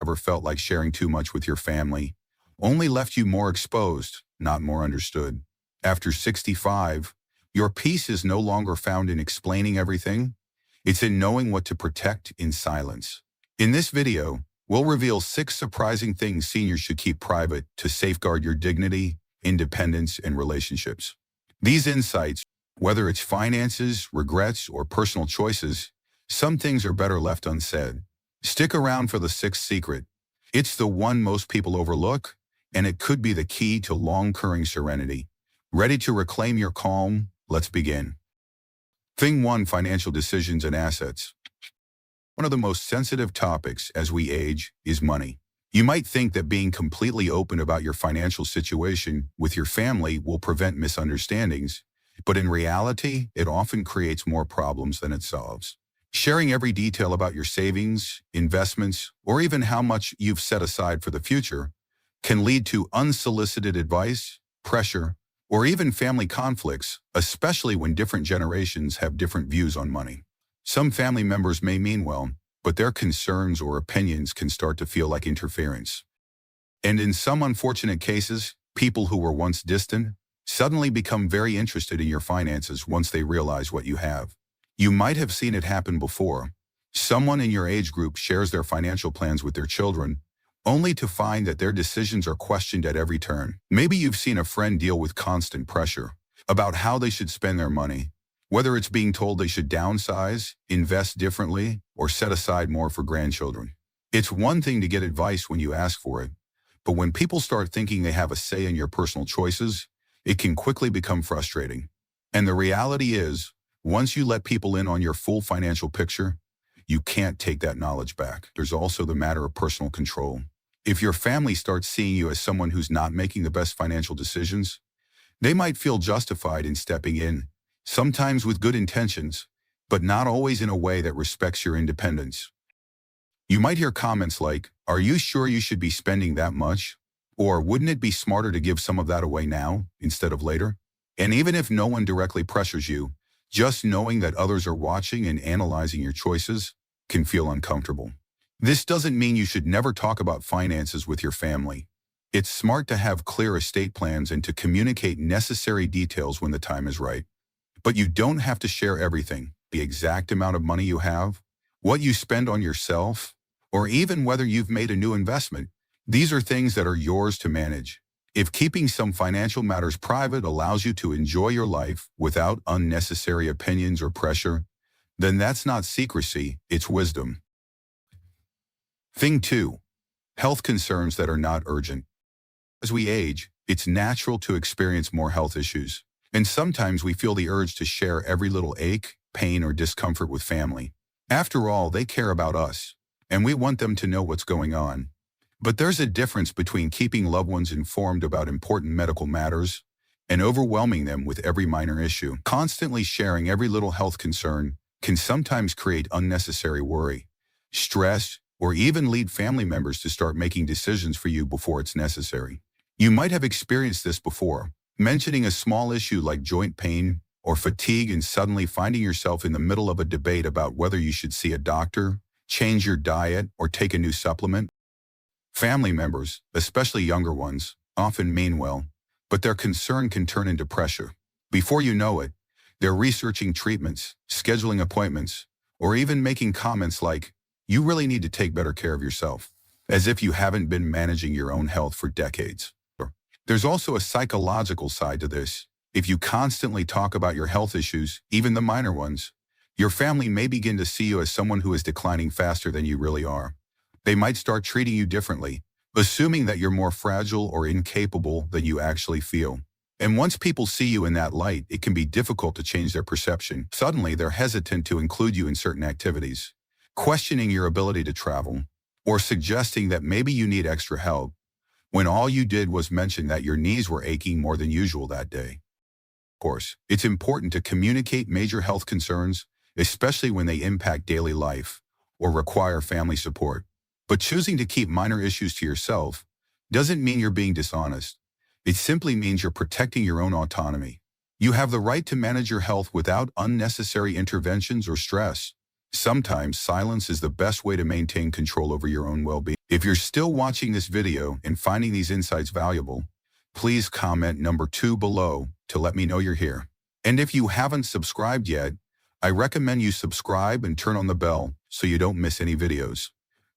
Ever felt like sharing too much with your family only left you more exposed, not more understood? After 65, your peace is no longer found in explaining everything. It's in knowing what to protect in silence. In this video, we'll reveal 6 surprising things seniors should keep private to safeguard your dignity, independence, and relationships. These insights, whether it's finances, regrets, or personal choices, some things are better left unsaid. Stick around for the 6th secret. It's the one most people overlook, and it could be the key to long-term serenity. Ready to reclaim your calm? Let's begin. Thing 1: financial decisions and assets. One of the most sensitive topics as we age is money. You might think that being completely open about your financial situation with your family will prevent misunderstandings, but in reality, it often creates more problems than it solves. Sharing every detail about your savings, investments, or even how much you've set aside for the future can lead to unsolicited advice, pressure, or even family conflicts, especially when different generations have different views on money. Some family members may mean well, but their concerns or opinions can start to feel like interference. And in some unfortunate cases, people who were once distant suddenly become very interested in your finances once they realize what you have. You might have seen it happen before. Someone in your age group shares their financial plans with their children, only to find that their decisions are questioned at every turn. Maybe you've seen a friend deal with constant pressure about how they should spend their money, whether it's being told they should downsize, invest differently, or set aside more for grandchildren. It's one thing to get advice when you ask for it, but when people start thinking they have a say in your personal choices, it can quickly become frustrating. And the reality is, once you let people in on your full financial picture, you can't take that knowledge back. There's also the matter of personal control. If your family starts seeing you as someone who's not making the best financial decisions, they might feel justified in stepping in, sometimes with good intentions, but not always in a way that respects your independence. You might hear comments like, "Are you sure you should be spending that much?" Or, "Wouldn't it be smarter to give some of that away now instead of later?" And even if no one directly pressures you, just knowing that others are watching and analyzing your choices can feel uncomfortable. This doesn't mean you should never talk about finances with your family. It's smart to have clear estate plans and to communicate necessary details when the time is right. But you don't have to share everything: the exact amount of money you have, what you spend on yourself, or even whether you've made a new investment. These are things that are yours to manage. If keeping some financial matters private allows you to enjoy your life without unnecessary opinions or pressure, then that's not secrecy, it's wisdom. Thing 2: health concerns that are not urgent. As we age, it's natural to experience more health issues, and sometimes we feel the urge to share every little ache, pain, or discomfort with family. After all, they care about us, and we want them to know what's going on. But there's a difference between keeping loved ones informed about important medical matters and overwhelming them with every minor issue. Constantly sharing every little health concern can sometimes create unnecessary worry, stress, or even lead family members to start making decisions for you before it's necessary. You might have experienced this before, mentioning a small issue like joint pain or fatigue and suddenly finding yourself in the middle of a debate about whether you should see a doctor, change your diet, or take a new supplement. Family members, especially younger ones, often mean well, but their concern can turn into pressure. Before you know it, they're researching treatments, scheduling appointments, or even making comments like, "You really need to take better care of yourself," as if you haven't been managing your own health for decades. There's also a psychological side to this. If you constantly talk about your health issues, even the minor ones, your family may begin to see you as someone who is declining faster than you really are. They might start treating you differently, assuming that you're more fragile or incapable than you actually feel. And once people see you in that light, it can be difficult to change their perception. Suddenly, they're hesitant to include you in certain activities, questioning your ability to travel, or suggesting that maybe you need extra help, when all you did was mention that your knees were aching more than usual that day. Of course, it's important to communicate major health concerns, especially when they impact daily life or require family support. But choosing to keep minor issues to yourself doesn't mean you're being dishonest. It simply means you're protecting your own autonomy. You have the right to manage your health without unnecessary interventions or stress. Sometimes silence is the best way to maintain control over your own well-being. If you're still watching this video and finding these insights valuable, please comment number 2 below to let me know you're here. And if you haven't subscribed yet, I recommend you subscribe and turn on the bell so you don't miss any videos.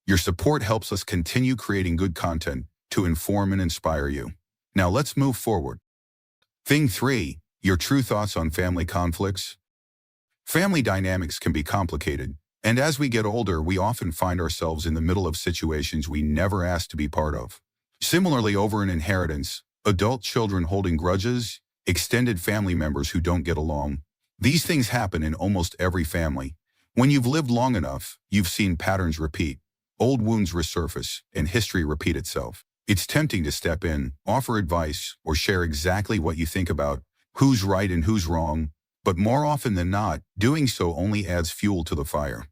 Your support helps us continue creating good content to inform and inspire you. Now let's move forward. Thing 3, your true thoughts on family conflicts. Family dynamics can be complicated, and as we get older, we often find ourselves in the middle of situations we never asked to be part of. Similarly, over an inheritance, adult children holding grudges, extended family members who don't get along. These things happen in almost every family. When you've lived long enough, you've seen patterns repeat, old wounds resurface, and history repeat itself. It's tempting to step in, offer advice, or share exactly what you think about who's right and who's wrong, but more often than not, doing so only adds fuel to the fire.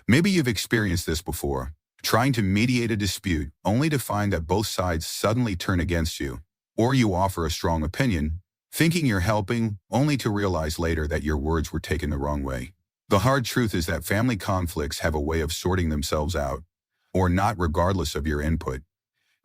Maybe you've experienced this before, trying to mediate a dispute only to find that both sides suddenly turn against you, or you offer a strong opinion, thinking you're helping, only to realize later that your words were taken the wrong way. The hard truth is that family conflicts have a way of sorting themselves out, or not regardless of your input.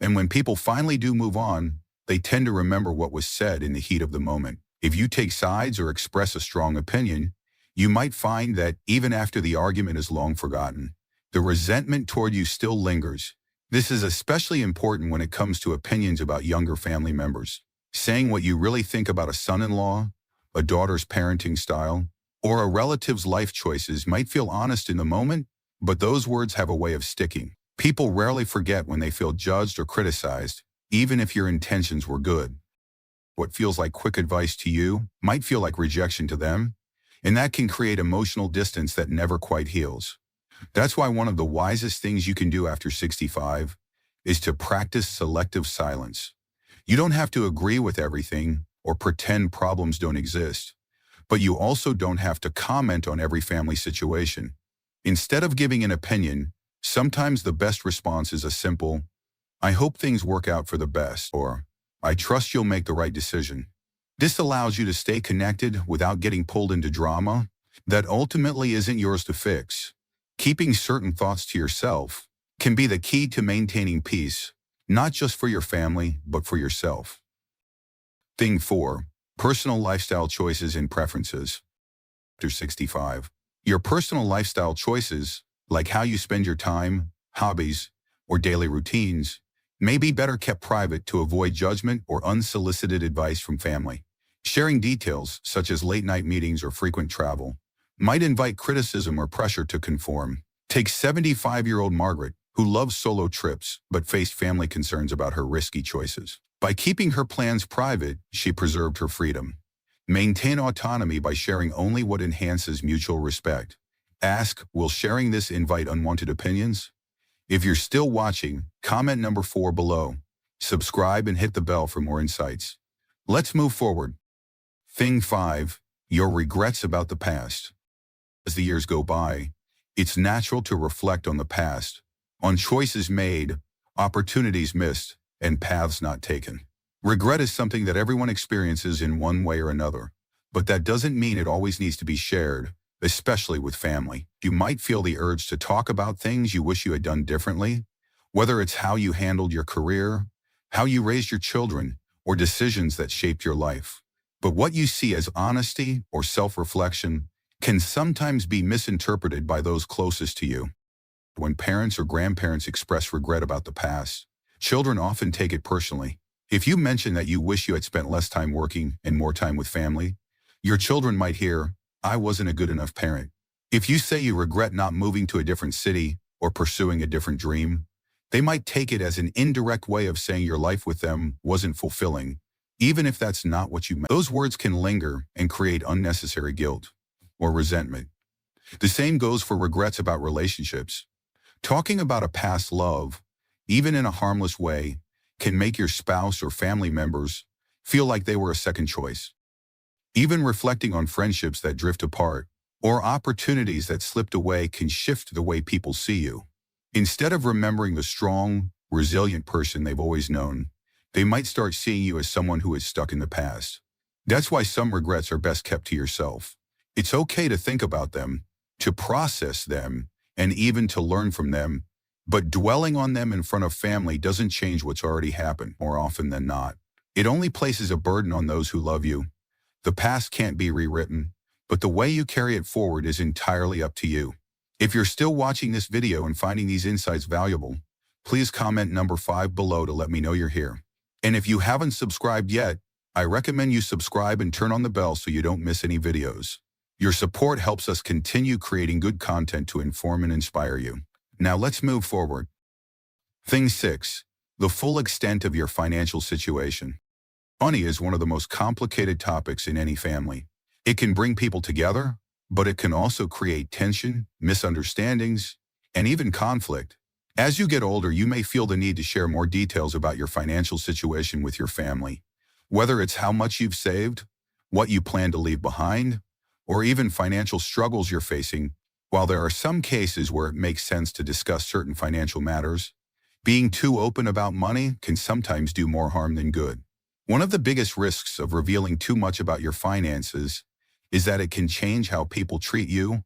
And when people finally do move on, they tend to remember what was said in the heat of the moment. If you take sides or express a strong opinion, you might find that even after the argument is long forgotten, the resentment toward you still lingers. This is especially important when it comes to opinions about younger family members. Saying what you really think about a son-in-law, a daughter's parenting style, or a relative's life choices might feel honest in the moment, but those words have a way of sticking. People rarely forget when they feel judged or criticized, even if your intentions were good. What feels like quick advice to you might feel like rejection to them, and that can create emotional distance that never quite heals. That's why one of the wisest things you can do after 65 is to practice selective silence. You don't have to agree with everything or pretend problems don't exist, but you also don't have to comment on every family situation. Instead of giving an opinion, sometimes the best response is a simple, "I hope things work out for the best," or "I trust you'll make the right decision." This allows you to stay connected without getting pulled into drama that ultimately isn't yours to fix. Keeping certain thoughts to yourself can be the key to maintaining peace, not just for your family, but for yourself. Thing 4, personal lifestyle choices and preferences. After 65, your personal lifestyle choices, like how you spend your time, hobbies, or daily routines, may be better kept private to avoid judgment or unsolicited advice from family. Sharing details, such as late-night meetings or frequent travel, might invite criticism or pressure to conform. Take 75-year-old Margaret, who loves solo trips but faced family concerns about her risky choices. By keeping her plans private, she preserved her freedom. Maintain autonomy by sharing only what enhances mutual respect. Ask, will sharing this invite unwanted opinions? If you're still watching, comment number 4 below. Subscribe and hit the bell for more insights. Let's move forward. Thing 5, your regrets about the past. As the years go by, it's natural to reflect on the past, on choices made, opportunities missed, and paths not taken. Regret is something that everyone experiences in one way or another, but that doesn't mean it always needs to be shared, especially with family. You might feel the urge to talk about things you wish you had done differently, whether it's how you handled your career, how you raised your children, or decisions that shaped your life. But what you see as honesty or self-reflection can sometimes be misinterpreted by those closest to you. When parents or grandparents express regret about the past, children often take it personally. If you mention that you wish you had spent less time working and more time with family, your children might hear, "I wasn't a good enough parent." If you say you regret not moving to a different city or pursuing a different dream, they might take it as an indirect way of saying your life with them wasn't fulfilling, even if that's not what you meant. Those words can linger and create unnecessary guilt or resentment. The same goes for regrets about relationships. Talking about a past love, even in a harmless way, can make your spouse or family members feel like they were a second choice. Even reflecting on friendships that drift apart or opportunities that slipped away can shift the way people see you. Instead of remembering the strong, resilient person they've always known, they might start seeing you as someone who is stuck in the past. That's why some regrets are best kept to yourself. It's okay to think about them, to process them, and even to learn from them. But dwelling on them in front of family doesn't change what's already happened, more often than not. It only places a burden on those who love you. The past can't be rewritten, but the way you carry it forward is entirely up to you. If you're still watching this video and finding these insights valuable, please comment number 5 below to let me know you're here. And if you haven't subscribed yet, I recommend you subscribe and turn on the bell so you don't miss any videos. Your support helps us continue creating good content to inform and inspire you. Now let's move forward. Thing 6. The full extent of your financial situation. Money is one of the most complicated topics in any family. It can bring people together, but it can also create tension, misunderstandings, and even conflict. As you get older, you may feel the need to share more details about your financial situation with your family, whether it's how much you've saved, what you plan to leave behind, or even financial struggles you're facing. While there are some cases where it makes sense to discuss certain financial matters, being too open about money can sometimes do more harm than good. One of the biggest risks of revealing too much about your finances is that it can change how people treat you.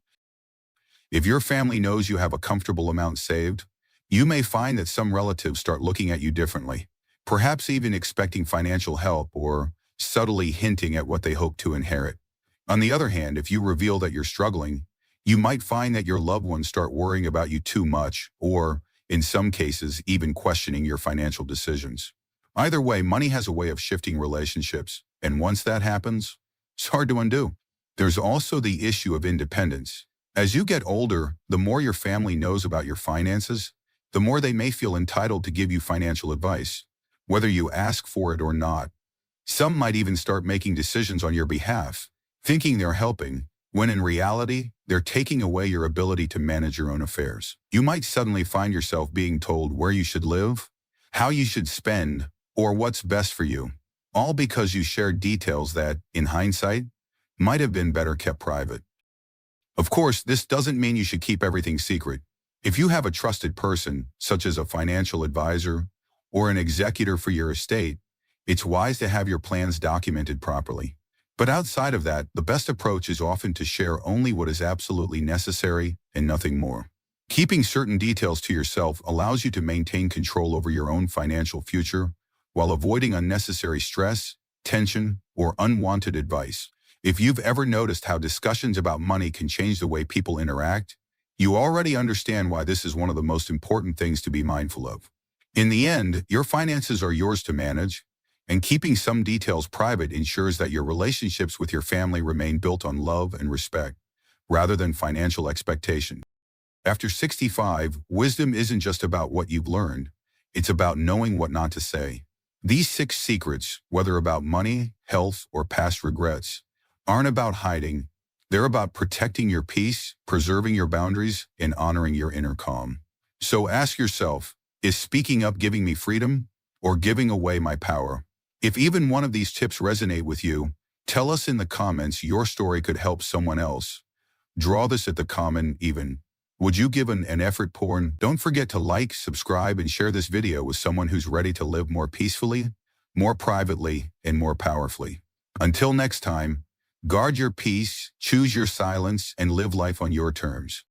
If your family knows you have a comfortable amount saved, you may find that some relatives start looking at you differently, perhaps even expecting financial help or subtly hinting at what they hope to inherit. On the other hand, if you reveal that you're struggling, you might find that your loved ones start worrying about you too much, or, in some cases, even questioning your financial decisions. Either way, money has a way of shifting relationships, and once that happens, it's hard to undo. There's also the issue of independence. As you get older, the more your family knows about your finances, the more they may feel entitled to give you financial advice, whether you ask for it or not. Some might even start making decisions on your behalf, thinking they're helping, when in reality, they're taking away your ability to manage your own affairs. You might suddenly find yourself being told where you should live, how you should spend, or what's best for you, all because you shared details that, in hindsight, might have been better kept private. Of course, this doesn't mean you should keep everything secret. If you have a trusted person, such as a financial advisor or an executor for your estate, it's wise to have your plans documented properly. But outside of that, the best approach is often to share only what is absolutely necessary and nothing more. Keeping certain details to yourself allows you to maintain control over your own financial future while avoiding unnecessary stress, tension, or unwanted advice. If you've ever noticed how discussions about money can change the way people interact, you already understand why this is one of the most important things to be mindful of. In the end, your finances are yours to manage, and keeping some details private ensures that your relationships with your family remain built on love and respect, rather than financial expectation. After 65, wisdom isn't just about what you've learned, it's about knowing what not to say. These 6 secrets, whether about money, health, or past regrets, aren't about hiding. They're about protecting your peace, preserving your boundaries, and honoring your inner calm. So ask yourself, is speaking up giving me freedom or giving away my power? If even one of these tips resonate with you, tell us in the comments your story could help someone else. Draw this at the comment even. Would you give an effort porn? Don't forget to like, subscribe, and share this video with someone who's ready to live more peacefully, more privately, and more powerfully. Until next time, guard your peace, choose your silence, and live life on your terms.